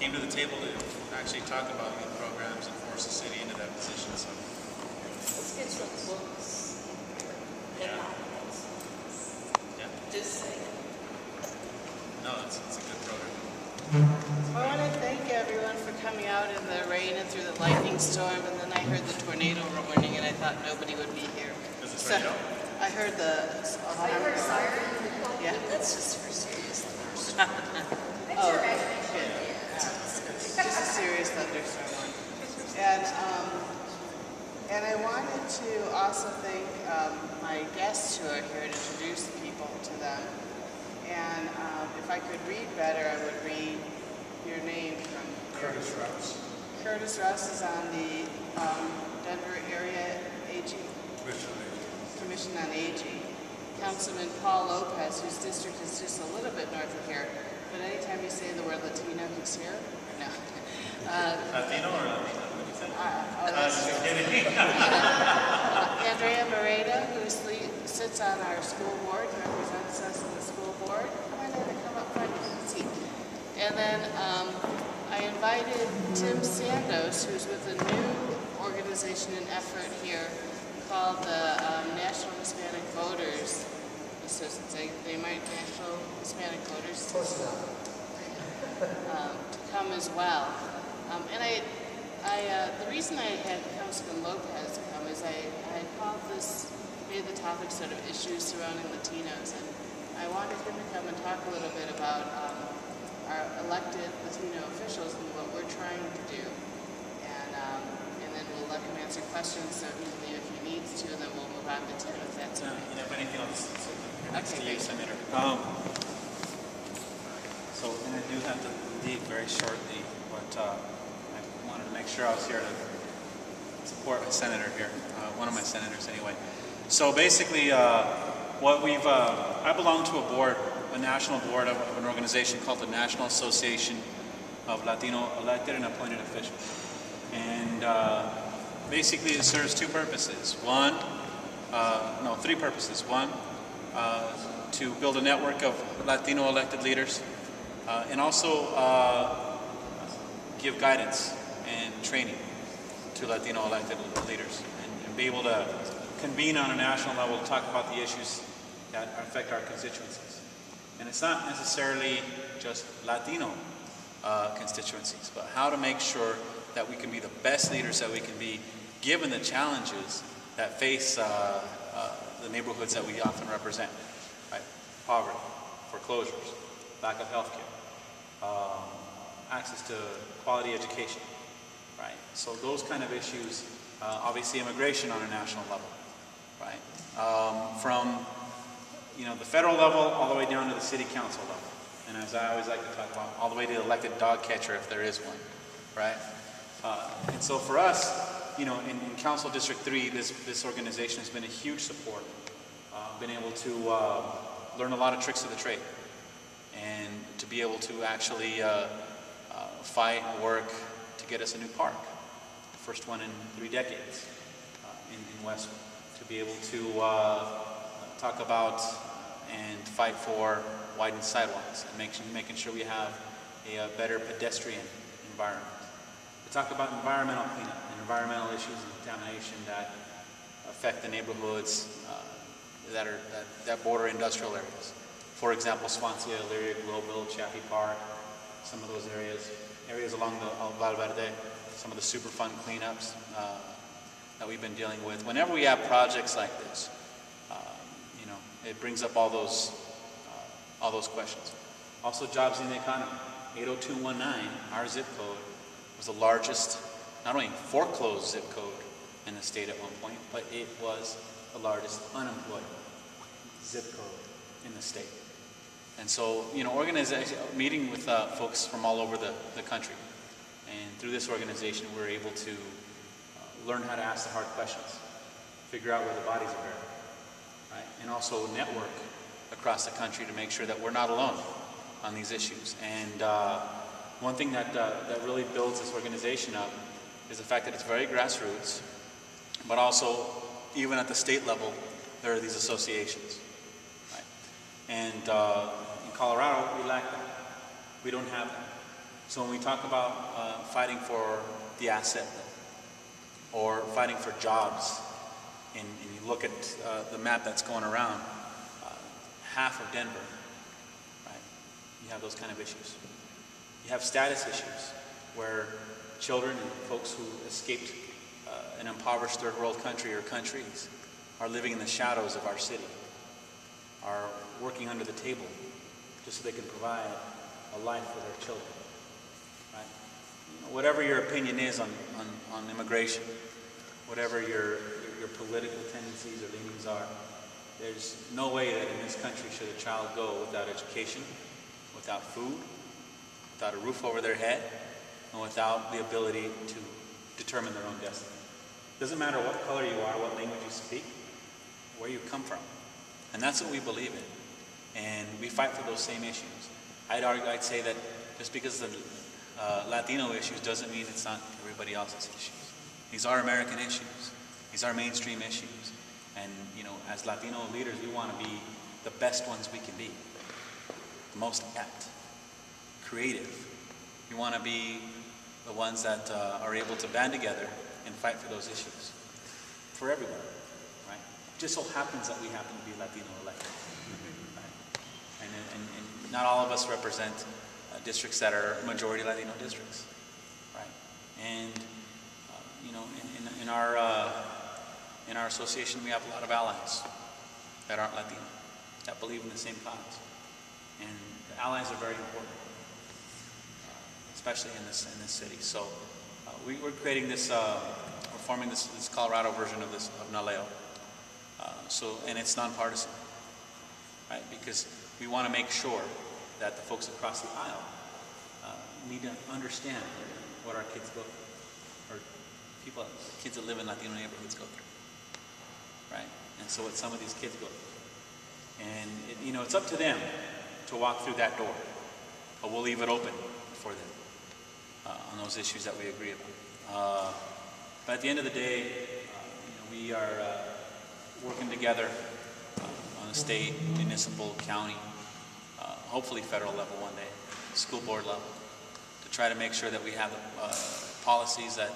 came to the table to actually talk about youth programs and force the city into that position. So Let's get some books. yeah, Just say. no, it's a good program. I want to thank everyone for coming out in the rain and through the lightning storm, and then I heard the tornado warning, and I thought nobody would be here. Is it So, tornado? I heard the I heard a siren. Yeah. That's just for serious thunderstorm. Oh, good. Just a serious thunderstorm one. And I wanted to also thank my guests who are here to introduce people to them. And if I could read better, I would read your name from Curtis Rouse. Curtis Rouse is on the Denver Area Aging Commission on Aging. Councilman Paul Lopez, whose district is just a little bit north of here, but anytime you say the word Latino, he's here. No. Latino or Latino? What do you think? Just kidding. Andrea Moreda, who sits on our school board, represents us in the school board. Come on in and come up front, take a seat. And then I invited Tim Sandos, who's with a new organization and effort here called the National Hispanic Voters Association. They might National Hispanic Voters to come as well. And the reason I had Councilman Lopez come is I called made the topic sort of issues surrounding Latinos, and I wanted him to come and talk a little bit about our elected Latino officials and what we're trying to do. And then we'll let him answer questions so he can leave if he needs to, and then we'll move on to Tim if that's okay. If anything else, next to you, great. Senator. So, and I do have to leave very shortly, but I wanted to make sure I was here to support my senator here, one of my senators anyway. So basically, I belong to a board, a national board of an organization called the National Association of Latino Elected and Appointed Officials. And basically it serves three purposes. One, to build a network of Latino elected leaders, and also give guidance and training to Latino elected leaders, and be able to convene on a national level to talk about the issues that affect our constituencies. And it's not necessarily just Latino constituencies, but how to make sure that we can be the best leaders that we can be, given the challenges that face the neighborhoods that we often represent, right? Poverty, foreclosures, lack of health care, access to quality education, right? So those kind of issues, obviously immigration on a national level, right? From the federal level all the way down to the city council level. And as I always like to talk about, all the way to the elected dog catcher if there is one, right? And so for us, in Council District 3, this organization has been a huge support. Been able to learn a lot of tricks of the trade, and to be able to actually fight and work to get us a new park, the first one in 3 decades in Westwood, to be able to talk about and fight for widened sidewalks and making sure we have a better pedestrian environment. To talk about environmental cleanup and environmental issues and contamination that affect the neighborhoods that border industrial areas. For example, Swansea, Elyria, Globeville, Chaffee Park, some of those areas along the Val Verde, some of the Superfund cleanups that we've been dealing with. Whenever we have projects like this, it brings up all those questions. Also, jobs in the economy. 80219, our zip code, was the largest, not only foreclosed zip code in the state at one point, but it was the largest unemployed zip code in the state. And so, meeting with folks from all over the country, and through this organization, we're able to learn how to ask the hard questions, figure out where the bodies are buried, right? And also network across the country to make sure that we're not alone on these issues. And one thing that really builds this organization up is the fact that it's very grassroots, but also, even at the state level, there are these associations, right? And in Colorado, we lack that. We don't have that. So when we talk about fighting for the asset bill or fighting for jobs, and you look at the map that's going around, half of Denver, right? You have those kind of issues. You have status issues where children and folks who escaped an impoverished third world country or countries are living in the shadows of our city, are working under the table just so they can provide a life for their children, right? You know, whatever your opinion is on immigration, whatever your political tendencies or leanings are, there's no way that in this country should a child go without education, without food, without a roof over their head, and without the ability to determine their own destiny. Doesn't matter what color you are, what language you speak, where you come from. And that's what we believe in. And we fight for those same issues. I'd say that just because the Latino issues doesn't mean it's not everybody else's issues. These are American issues. These are mainstream issues. And, you know, as Latino leaders, we want to be the best ones we can be. The most apt, creative. We want to be the ones that are able to band together and fight for those issues. For everybody, right? It just so happens that we happen to be Latino elected. Right? And not all of us represent districts that are majority Latino districts. Right? And, you know, in our association, we have a lot of allies that aren't Latino, that believe in the same cause. And the allies are very important, especially in this city. So we're creating this, we're forming this Colorado version of NALEO. And it's nonpartisan, right? Because we want to make sure that the folks across the aisle need to understand what our kids go through, or kids that live in Latino neighborhoods go through, right? And so what some of these kids go through. And, you know, it's up to them to walk through that door, but we'll leave it open for them on those issues that we agree about. But at the end of the day, we are working together on a state, municipal, county, hopefully federal level one day, school board level, to try to make sure that we have policies that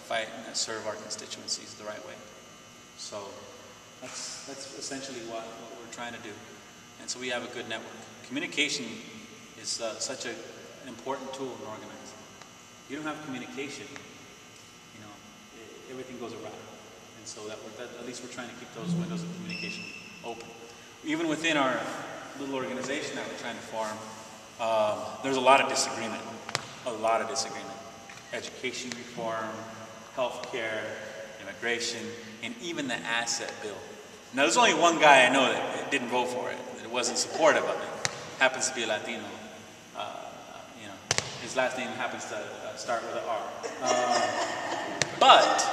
fight and that serve our constituencies the right way. So that's essentially what we're trying to do. And so we have a good network. Communication is such an important tool in organizing. If you don't have communication, you know, everything goes awry. And so at least we're trying to keep those windows of communication open. Even within our little organization that we're trying to form, there's a lot of disagreement. Education reform, healthcare, immigration, and even the asset bill. Now, there's only one guy I know that didn't vote for it, that wasn't supportive of it. Happens to be a Latino. You know, his last name happens to start with an R. But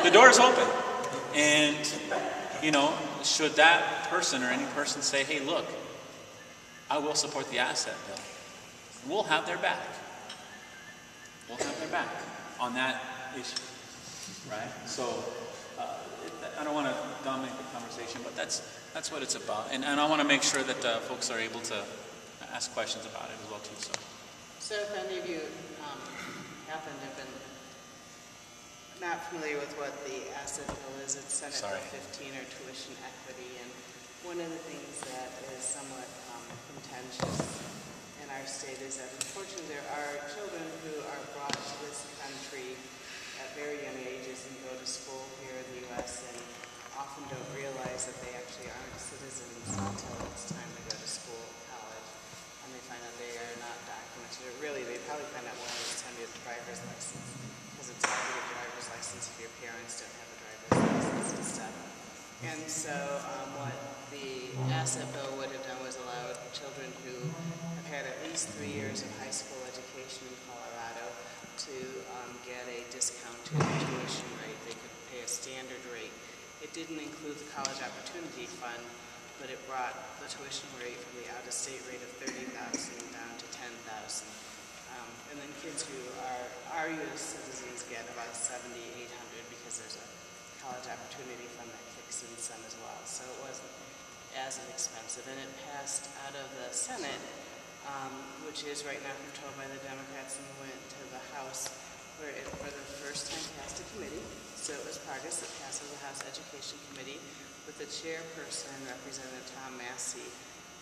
the door is open, and you know, should that person or any person say, "Hey, look, I will support the asset bill," we'll have their back. We'll have their back on that issue, right? So I don't want to dominate the conversation, but that's what it's about. And I want to make sure that folks are able to ask questions about it as well too. So if any of you happen to have been not familiar with what the asset bill is, it's Senate Bill 15, or tuition equity. And one of the things that is somewhat contentious in our state is that unfortunately there are children who are brought to this country at very young ages and go to school here in the U.S. and often don't realize that they actually aren't citizens until it's time to go to school, college, and they find out they are not documented. Or really, they probably find out when it's time to get a driver's license, because it's hard to get a driver's license if your parents don't have a driver's license and stuff. And so what the asset bill would have done was allowed children who have had at least 3 years of high school education in Colorado to get a discounted tuition rate. They could pay a standard rate. It didn't include the College Opportunity Fund, but it brought the tuition rate from the out-of-state rate of $30,000 down to $10,000. And then kids who are U.S. citizens get about $7,800 because there's a College Opportunity Fund that kicks in some as well. So it wasn't as inexpensive. And it passed out of the Senate which is right now controlled by the Democrats, and went to the House, where it for the first time passed a committee. So it was progress that passed the House Education Committee, with the chairperson, Representative Tom Massey,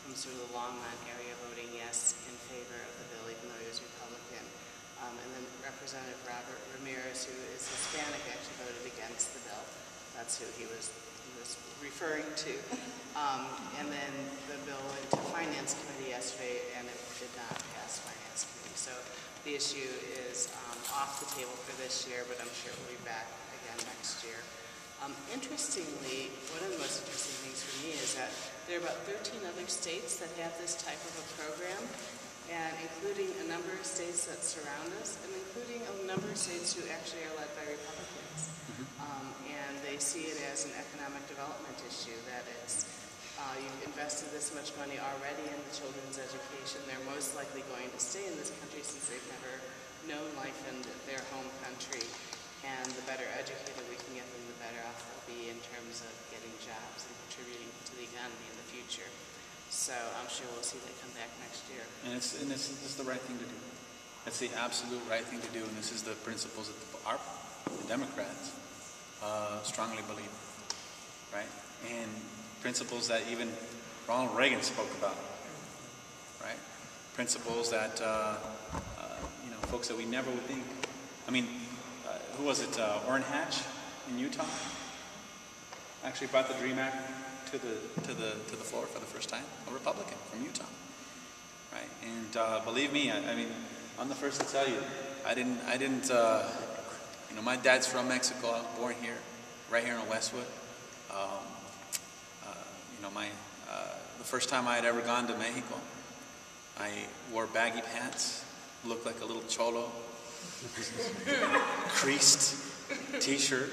from sort of the Longmont area, voting yes in favor of the bill, even though he was Republican. And then Representative Robert Ramirez, who is Hispanic, actually voted against the bill. That's who he was referring to. And then the bill went to Finance Committee yesterday, and it did not pass Finance Committee. So the issue is off the table for this year, but I'm sure it will be back again next year. Interestingly, one of the most interesting things for me is that there are about 13 other states that have this type of a program, and including a number of states that surround us, and including a number of states who actually are led by Republicans. And they see it as an economic development issue, that it's you've invested this much money already in the children's education. They're most likely going to stay in this country since they've never known life in their home country. And the better educated we can get them, the better off they'll be in terms of getting jobs and contributing to the economy in the future. So I'm sure we'll see that come back next year. And this is the right thing to do. It's the absolute right thing to do, and this is the principles that the Democrats strongly believe, right? And principles that even Ronald Reagan spoke about, right? Principles that folks that we never would think. I mean, who was it? Orrin Hatch in Utah actually brought the DREAM Act to the floor for the first time. A Republican from Utah, right? And believe me, I mean, I'm the first to tell you, I didn't. My dad's from Mexico. I was born here, right here in Westwood. The first time I had ever gone to Mexico, I wore baggy pants, looked like a little cholo, creased t-shirt,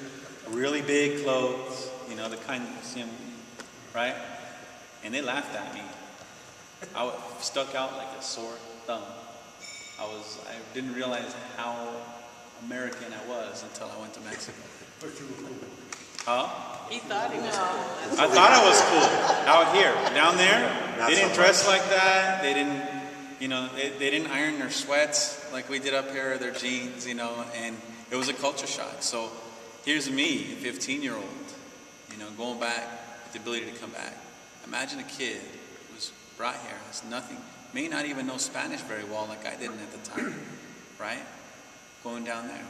really big clothes, the kind you see them, right? And they laughed at me. I stuck out like a sore thumb. I didn't realize how American I was until I went to Mexico. But you were cool. Huh? He thought he was cool. I thought I was cool. Out here, down there, they didn't dress like that. They didn't, they didn't iron their sweats like we did up here, their jeans, and it was a culture shock. So here's me, a 15-year-old, going back with the ability to come back. Imagine a kid who was brought here, has nothing, may not even know Spanish very well like I didn't at the time, right? Going down there,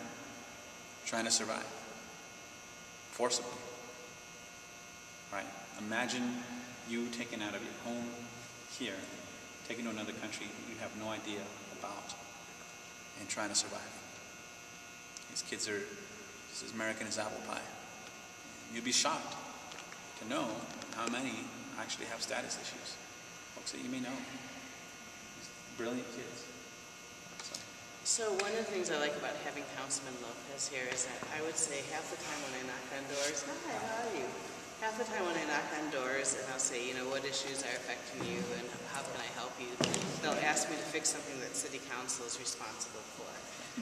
trying to survive, forcibly, right? Imagine you taken out of your home here, taken to another country you have no idea about, and trying to survive. These kids are just as American as apple pie. You'd be shocked to know how many actually have status issues. Folks that you may know. These brilliant kids. So one of the things I like about having Councilman Lopez here is that I would say half the time when I knock on doors, hi, how are you? Half the time when I knock on doors and I'll say, what issues are affecting you and how can I help you? They'll ask me to fix something that City Council is responsible for.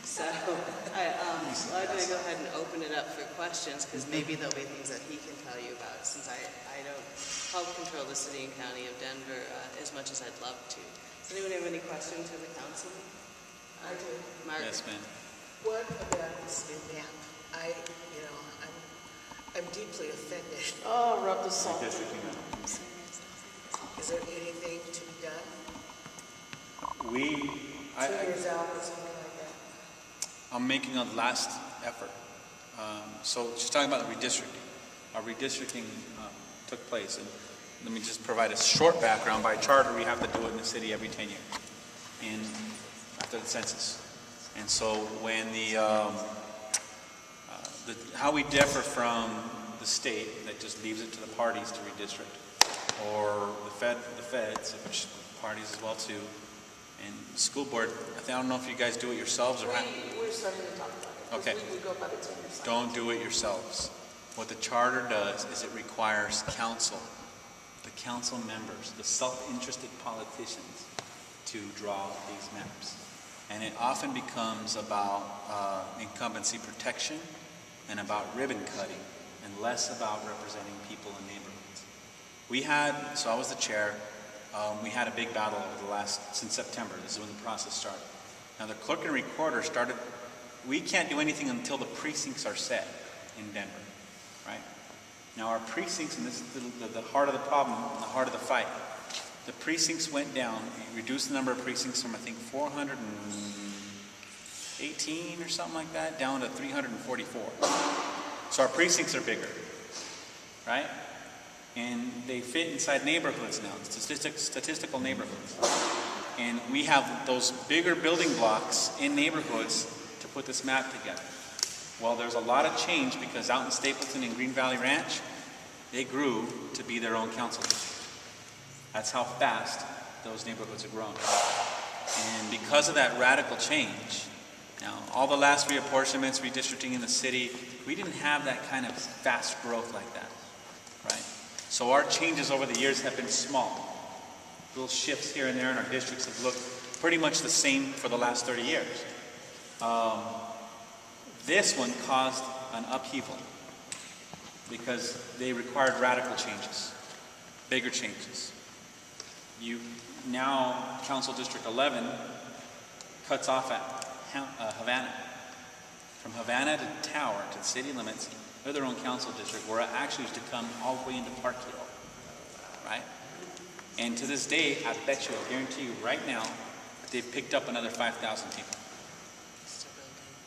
So I'm going to go ahead and open it up for questions because maybe there'll be things that he can tell you about since I don't help control the city and county of Denver as much as I'd love to. Does anyone have any questions for the councilman? I do. Margaret. Yes, ma'am. What about this new map? I'm deeply offended. Oh, rub the salt. I guess we can. Is there anything to be done? 2 years out or something like that? I'm making a last effort. So she's talking about the redistricting. Our redistricting took place, and let me just provide a short background. By charter, we have to do it in the city every 10 years, and after the census. And so when how we differ from the state that just leaves it to the parties to redistrict, or the feds, which parties as well too, and the school board. I don't know if you guys do it yourselves or not. We're starting to talk about it. Okay. We go by the 10 years. Don't do it yourselves. What the charter does is it requires council, the council members, the self-interested politicians, to draw these maps. And it often becomes about incumbency protection and about ribbon cutting and less about representing people in neighborhoods. So I was the chair. we had a big battle since September. This is when the process started. Now the clerk and recorder started, we can't do anything until the precincts are set in Denver, right? Now our precincts, and this is the heart of the problem, the heart of the fight, the precincts went down, we reduced the number of precincts from I think 418 or something like that, down to 344. So our precincts are bigger, right? And they fit inside neighborhoods now, statistical neighborhoods. And we have those bigger building blocks in neighborhoods to put this map together. Well, there's a lot of change because out in Stapleton and Green Valley Ranch, they grew to be their own council district. That's how fast those neighborhoods have grown. And because of that radical change, now all the last reapportionments, redistricting in the city, we didn't have that kind of fast growth like that, right? So our changes over the years have been small. Little shifts here and there in our districts have looked pretty much the same for the last 30 years. This one caused an upheaval because they required radical changes, bigger changes. Now Council District 11 cuts off at Havana. From Havana to Tower to the city limits, they're their own council district, where it actually used to come all the way into Park Hill, right? And to this day, I bet you, I guarantee you right now, they've picked up another 5,000 people.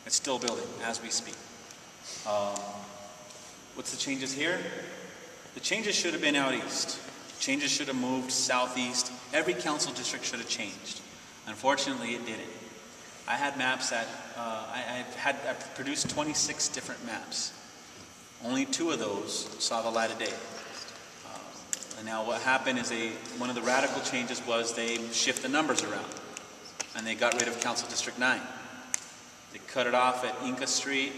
It's still building as we speak. What's the changes here? The changes should have been out east. Changes should have moved southeast. Every council district should have changed. Unfortunately, it didn't. I had maps that, I produced 26 different maps. Only 2 of those saw the light of day. And now what happened is one of the radical changes was they shift the numbers around. And they got rid of Council District 9. They cut it off at Inca Street.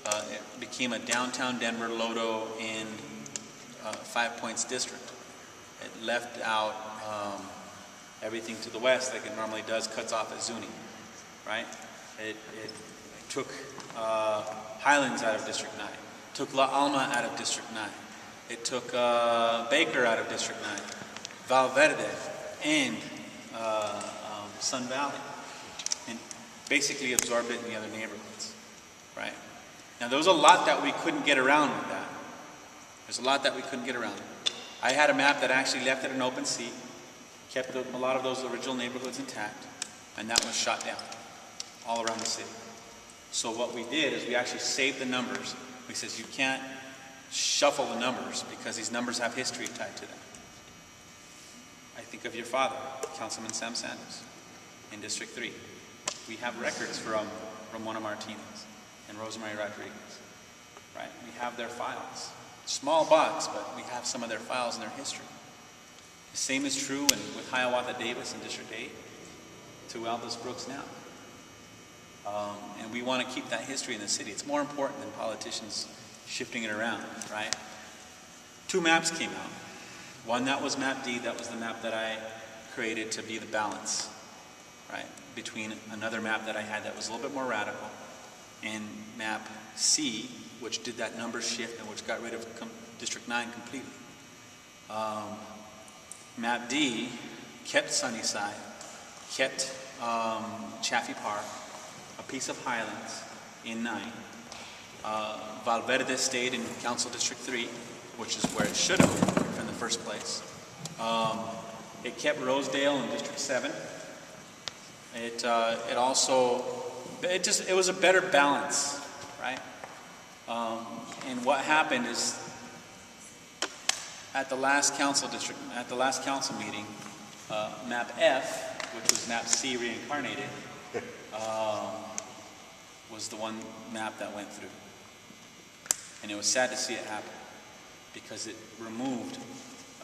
It became a downtown Denver, Lodo, and 5 Points district. It left out everything to the west like it normally does, cuts off at Zuni, right? It took Highlands out of District 9, took La Alma out of District 9, it took Baker out of District 9, Valverde, and Sun Valley, and basically absorbed it in the other neighborhoods, right? Now there was a lot that we couldn't get around with that. There's a lot that we couldn't get around. I had a map that actually left it an open seat, kept a lot of those original neighborhoods intact, and that was shot down all around the city. So what we did is we actually saved the numbers. We said you can't shuffle the numbers because these numbers have history tied to them. I think of your father, Councilman Sam Sanders, in District 3. We have records from Ramona Martinez and Rosemary Rodriguez, right? We have their files. Small box, but we have some of their files and their history. The same is true with Hiawatha Davis in District 8 to Aldous Brooks now. And we want to keep that history in the city. It's more important than politicians shifting it around, right? 2 maps came out. One that was map D, that was the map that I created to be the balance, right? Between another map that I had that was a little bit more radical and map C, which did that number shift and which got rid of District 9 completely. Map D kept Sunnyside, kept Chaffee Park, a piece of Highlands in 9. Valverde stayed in Council District 3, which is where it should have been in the first place. It kept Rosedale in District 7. It was a better balance, right? And what happened is at the last council meeting, map F, which was map C reincarnated, was the one map that went through. And it was sad to see it happen because it removed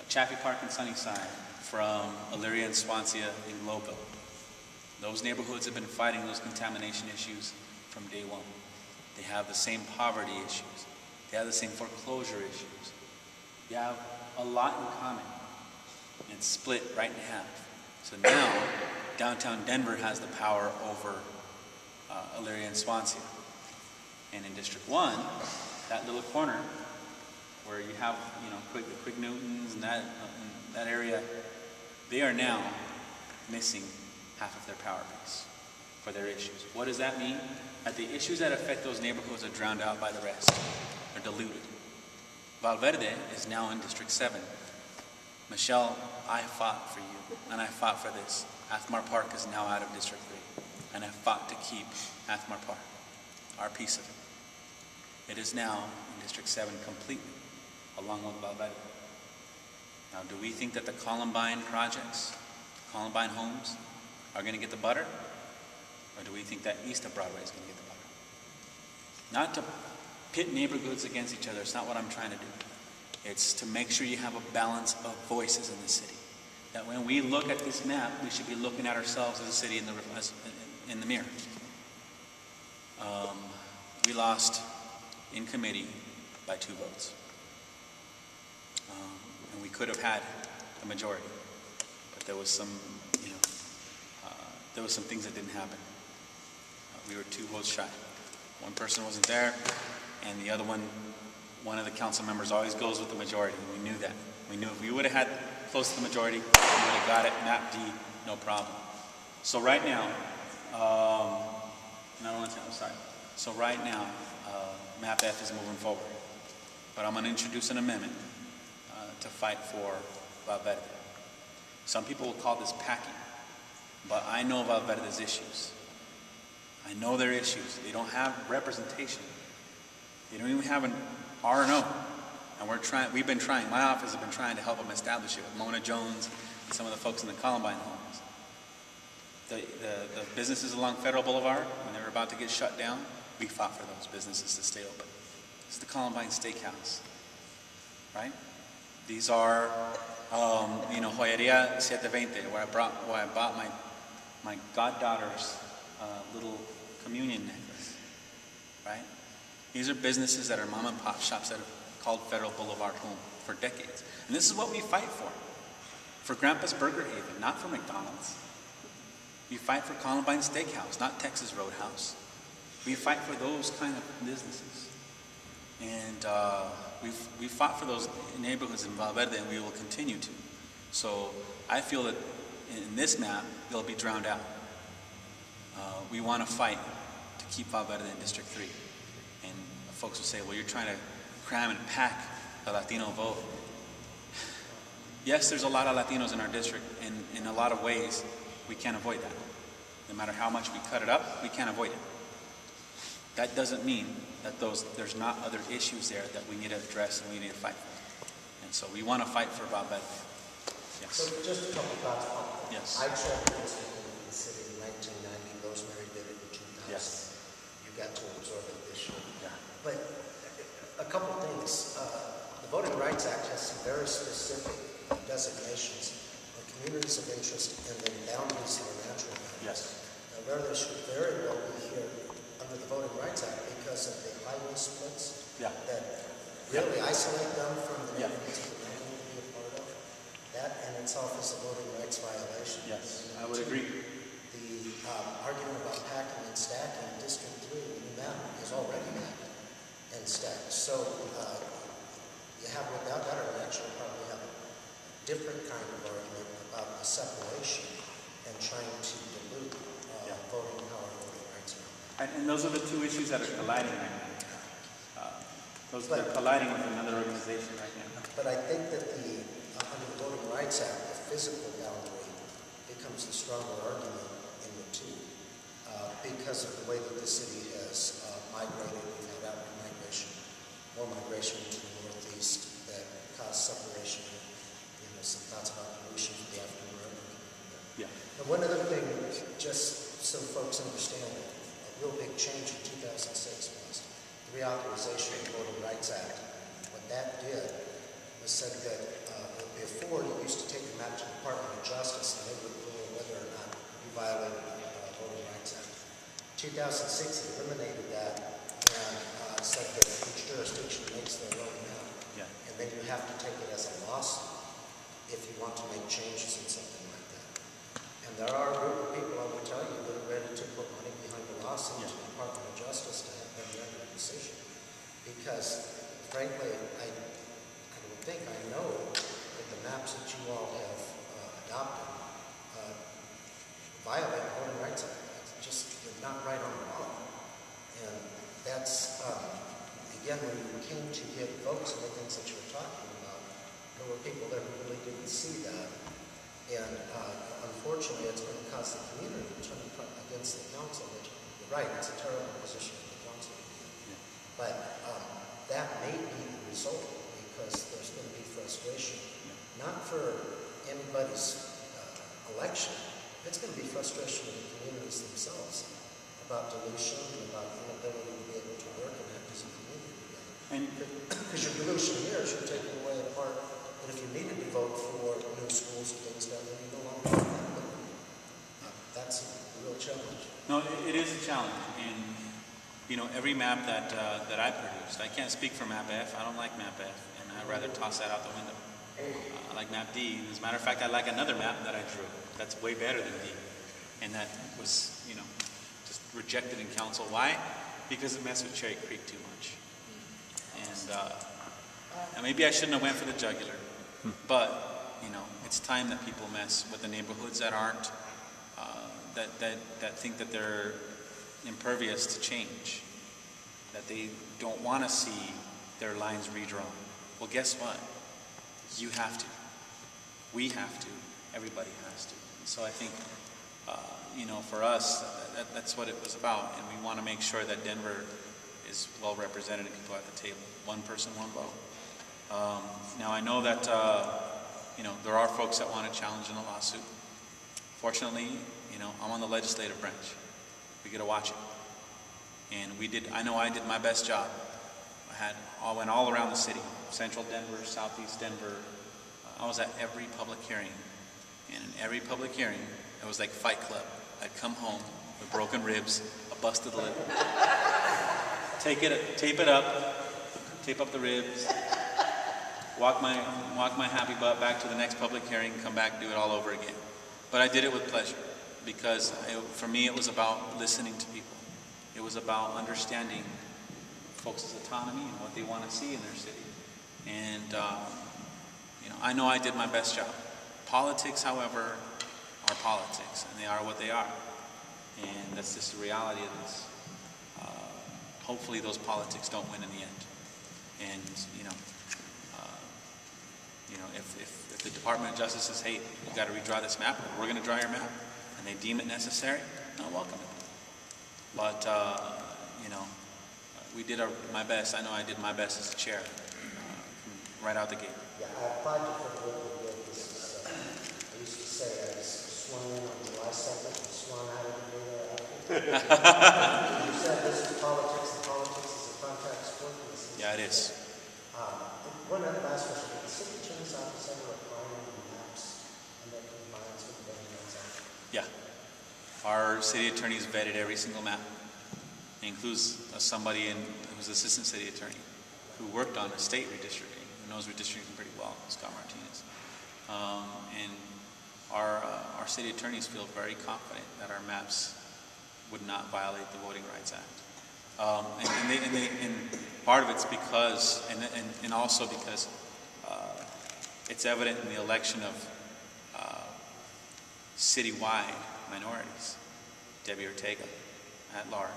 Chaffee Park and Sunnyside from Elyria and Swansea and Globeville. Those neighborhoods have been fighting those contamination issues from day one. They have the same poverty issues. They have the same foreclosure issues. They have a lot in common. And it's split right in half. So now, downtown Denver has the power over Elyria and Swansea. And in District 1, that little corner where you have, the Quig Newtons and that area, they are now missing half of their power base for their issues. What does that mean? That the issues that affect those neighborhoods are drowned out by the rest, are diluted. Valverde is now in District 7. Michelle, I fought for you, and I fought for this. Athmar Park is now out of District 3, and I fought to keep Athmar Park, our piece of it. It is now in District 7 completely, along with Valverde. Now, do we think that the Columbine projects, Columbine homes, are going to get the butter? Or do we think that east of Broadway is going to get the butter? Not to pit neighborhoods against each other. It's not what I'm trying to do. It's to make sure you have a balance of voices in the city. That when we look at this map, we should be looking at ourselves as a city in the mirror. We lost in committee by 2 votes. And we could have had a majority. But there was some, there was some things that didn't happen. We were 2 votes shy. One person wasn't there, and the other one of the council members always goes with the majority. And we knew that. We knew if we would have had close to the majority, we would have got it, map D, no problem. So right now, So right now, map F is moving forward. But I'm going to introduce an amendment to fight for Valverde. Some people will call this packing, but I know Valverde's issues. I know their issues. They don't have representation. They don't even have an R&O. And we've been trying, my office has been trying to help them establish it with Mona Jones and some of the folks in the Columbine homes. The businesses along Federal Boulevard, when they were about to get shut down, we fought for those businesses to stay open. This is the Columbine Steakhouse, right? These are, Joyeria 720, where I bought my goddaughter's little communion necklace, right? These are businesses that are mom and pop shops that have called Federal Boulevard home for decades. And this is what we fight for Grandpa's Burger Haven, not for McDonald's. We fight for Columbine Steakhouse, not Texas Roadhouse. We fight for those kind of businesses. And we fought for those neighborhoods in Valverde, and we will continue to. So I feel that in this map, they'll be drowned out. We want to fight to keep Valverde in District 3. And folks will say, well, you're trying to cram and pack the Latino vote. Yes, there's a lot of Latinos in our district, and in a lot of ways, we can't avoid that. No matter how much we cut it up, we can't avoid it. That doesn't mean that there's not other issues there that we need to address and we need to fight for. And so we want to fight for Valverde. Yes. So just a couple thoughts on that. Yes. I traveled in the city in 1990. Rosemary did it in 2000. Yes. You got to absorb it this year. Yeah. But a couple things. The Voting Rights Act has some very specific designations on communities of interest and then boundaries that are natural boundaries. Yes. Now, Valverde should very well be here under the Voting Rights Act because of the highway splits that really isolate them from the neighborhoods that they want to be a part of. That in itself is a voting rights violation. Yes, I would agree. The argument about packing and stacking, District 3 in the map is already packed and stacked. So you have, without that, or actually probably have a different kind of argument about the separation and trying to dilute voting power and voting rights. And those are the 2 issues that are colliding right now. They're colliding with another organization right now. But I think that under the Voting Rights Act, the physical boundary becomes the stronger argument in the 2 because of the way that the city has migrated. We've had outward migration, more migration to the northeast that caused separation. Some thoughts about pollution for the African American. Yeah. And one other thing, just so folks understand, a real big change in 2006 was the reauthorization of the Voting Rights Act. What that did was said that before you used to take them out to the Department of Justice and they would rule whether or not you violated the Voting Rights Act. 2006 eliminated that and said that each jurisdiction makes their own map. Yeah. And then you have to take it as a lawsuit if you want to make changes in something like that. And there are a group of people, I will tell you, that are ready to put money behind the lawsuit to the Department of Justice to have them render a decision. Because, frankly, I don't think I know that the maps that you all have adopted violate the Voting Rights Act. It's just, you're not right on the law. And that's, again, when you came to get votes and the things that you were talking about, there were people there who really didn't see that. And unfortunately, it's going to cause the community to turn against the council, which, you're right, it's a terrible position for the council. But that may be the result, because there's going to be frustration, not for anybody's election. It's going to be frustration in the communities themselves about dilution and about the inability to be able to work and act as a community together. Because your dilution here is you're taking away a part that if you needed to vote for new schools and things down there, you no longer have that ability. That's a real challenge. No, it is a challenge. And, you know, every map that I produced, I can't speak for map F. I don't like map F, and I'd rather toss that out the window. I like map D. As a matter of fact, I like another map that I drew that's way better than D. And that was, you know, just rejected in council. Why? Because it messed with Cherry Creek too much. And maybe I shouldn't have went for the jugular. But, you know, it's time that people mess with the neighborhoods that aren't, that think that they're impervious to change, that they don't want to see their lines redrawn. Well, guess what? You have to. We have to. Everybody has to. So I think, you know, for us, that's what it was about, and we want to make sure that Denver is well represented and people at the table. One person, one vote. Now I know that you know, there are folks that want to challenge in the lawsuit. Fortunately, you know, I'm on the legislative branch. We get to watch it, and I know I did my best job. I went all around the city, central Denver, southeast Denver. I was at every public hearing, and in every public hearing, it was like Fight Club. I'd come home with broken ribs, a busted lip. Tape it up, tape up the ribs, walk my happy butt back to the next public hearing, come back, do it all over again. But I did it with pleasure, because for me it was about listening to people. It was about understanding folks' autonomy and what they want to see in their city. And you know, I know I did my best job. Politics, however, are politics, and they are what they are. And that's just the reality of this. Hopefully those politics don't win in the end. And you know, if the Department of Justice says, hey, you got to redraw this map, we're going to draw your map, and they deem it necessary, I'll welcome it. But you know, we did my best. I know I did my best as a chair, right out the gate. Yeah, I applied for the work we did. This is, I used to say I was sworn in on July 2nd, and sworn out of the day thereafter. You said this is politics, and politics is a contact sport. Yeah, it is. One other last question. Did the city attorney's office ever apply any maps and their compliance with the Voting Rights Act? Yeah. Our city attorneys vetted every single map. It includes somebody who's assistant city attorney who worked on estate redistricting, who knows redistricting pretty well, Scott Martinez. And our city attorneys feel very confident that our maps would not violate the Voting Rights Act. And part of it's because, and also because it's evident in the election of citywide minorities. Debbie Ortega at large,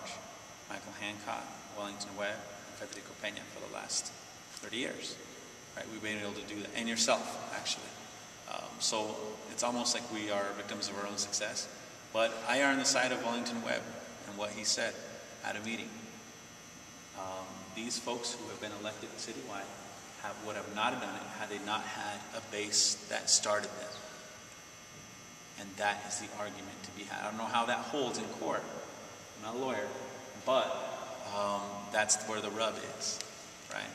Michael Hancock, Wellington Webb, and Federico Peña for the last 30 years. Right? We've been able to do that, and yourself, actually. So it's almost like we are victims of our own success. But I err on the side of Wellington Webb and what he said at a meeting. These folks who have been elected citywide would have not done it had they not had a base that started them. And that is the argument to be had. I don't know how that holds in court. I'm not a lawyer, but that's where the rub is, right?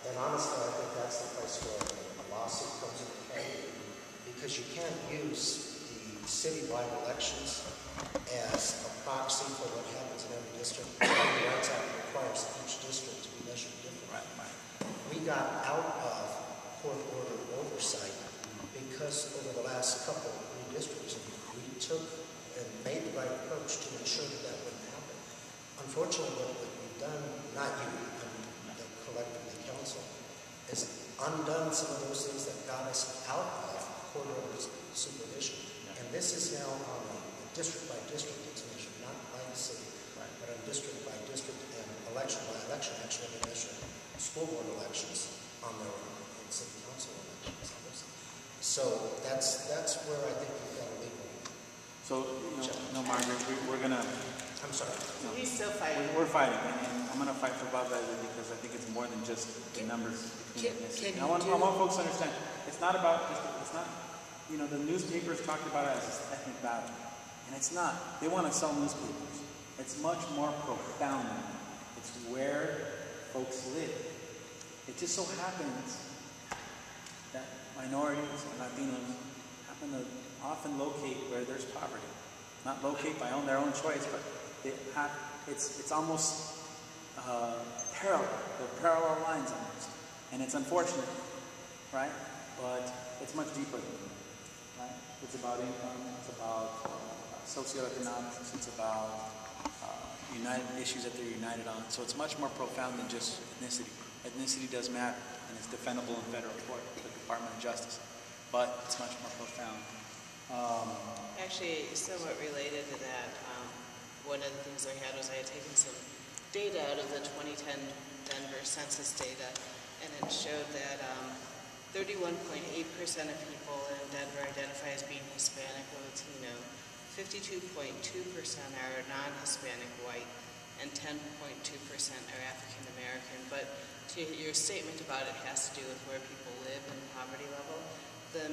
And honestly, I think that's the place where a lawsuit comes into play, because you can't use the citywide elections as a proxy for what happens in every district. The Voting Rights Act requires each district to be measured differently. Right. We got out of court-ordered oversight because over the last couple of redistricts, we took and made the right approach to ensure that that wouldn't happen. Unfortunately, what we've done, not you, the collective council, is undone some of those things that got us out of court order supervision. And this is now on a district by district, it's measured, not by the city, but on district by district and election by election. Actually, they measure school board elections on their own and city council elections. So that's where I think we've got a legal. So, no, Margaret, we're gonna. I'm sorry. No, He's still fighting. we're fighting, and I'm gonna fight for Bob Valley because I think it's more than just the numbers. Can I want folks to understand. It's not about just. It's not. The newspapers talked about it as a ethnic battle, and it's not. They want to sell newspapers. It's much more profound than that. It's where folks live. It just so happens that minorities and Latinos happen to often locate where there's poverty. Not locate by their own choice, but it's almost parallel. They're parallel lines almost. And it's unfortunate, right? But it's much deeper than that, right? It's about income, it's about socioeconomics, it's about issues that they're united on. So it's much more profound than just ethnicity. Ethnicity does matter, and it's defendable in federal court, the Department of Justice. But it's much more profound. Actually, somewhat related to that, one of the things I had was I had taken some data out of the 2010 Denver census data, and it showed that 31.8% of people in Denver identify as being Hispanic or Latino, 52.2% are non-Hispanic white, and 10.2% are African American. But to your statement about it has to do with where people live and poverty level. The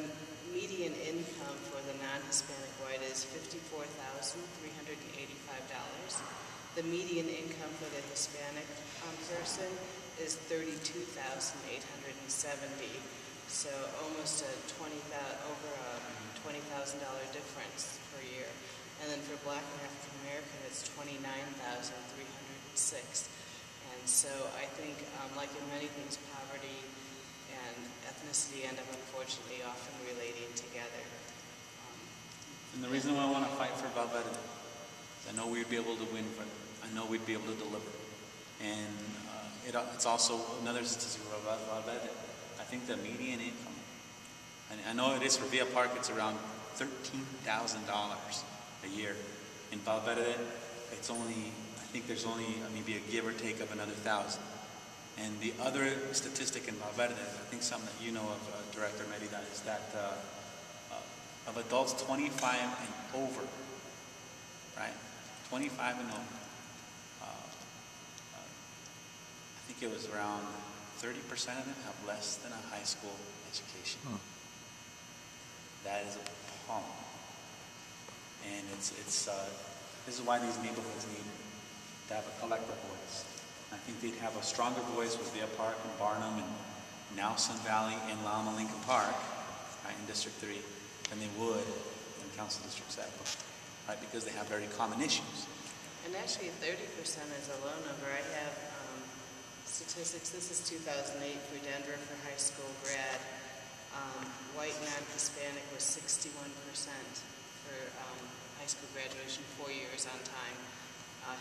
median income for the non-Hispanic white is $54,385. The median income for the Hispanic person is $32,870. So almost over a $20,000 difference per year. And then for Black and African American, it's $29,306. And so I think, like in many things, poverty and ethnicity end up unfortunately often relating together. And the reason why I want to fight for Valverde is I know we'd be able to win for them. I know we'd be able to deliver. And it's also another statistic about Valverde. I think the median income, and I know it is for Villa Park, it's around $13,000 a year. In Valverde, it's only, I think there's only maybe a give or take of another 1,000. And the other statistic in Valverde, I think something that you know of, Director Merida, is that of adults 25 and over, right? 25 and over. I think it was around 30% of them have less than a high school education. That is appalling. And this is why these neighborhoods need to have a collective voice. I think they'd have a stronger voice with Villa Park and Barnum and now Sun Valley and Lama Lincoln Park, right, in District 3, than they would in Council District 7, right, because they have very common issues. And actually 30% is a low number. I have statistics. This is 2008 for Denver for high school grad. White non-Hispanic was 61% for high school graduation, 4 years on time.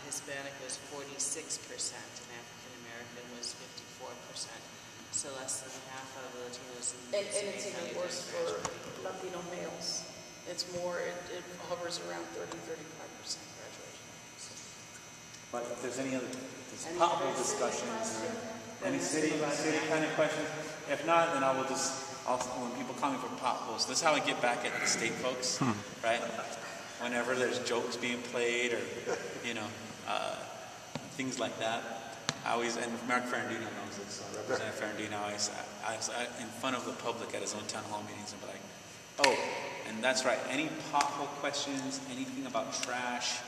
Hispanic was 46%, and African American was 54%. So less than half of the Latinos in And it's even worse for Latino males. It's more, it hovers around 35% graduation. But if there's any other possible discussions or any city kind of questions, if not, then I will when people call me for potholes, this is how I get back at the state folks, right? Whenever there's jokes being played or, things like that. And Mark Ferrandino knows this, Representative Ferrandino, I in front of the public at his own town hall meetings, and be like, oh, and that's right, any pothole questions, anything about trash,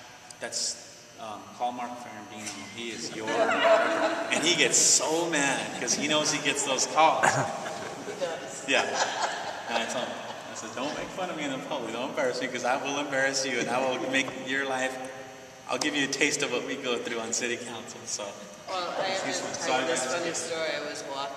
call Mark Ferrandino, he is your, and he gets so mad because he knows he gets those calls. Yeah, and I told him, I said, don't make fun of me in the public, don't embarrass me, because I will embarrass you, and I will make your life, I'll give you a taste of what we go through on city council, so. Well, I have to tell you this funny story. I was walking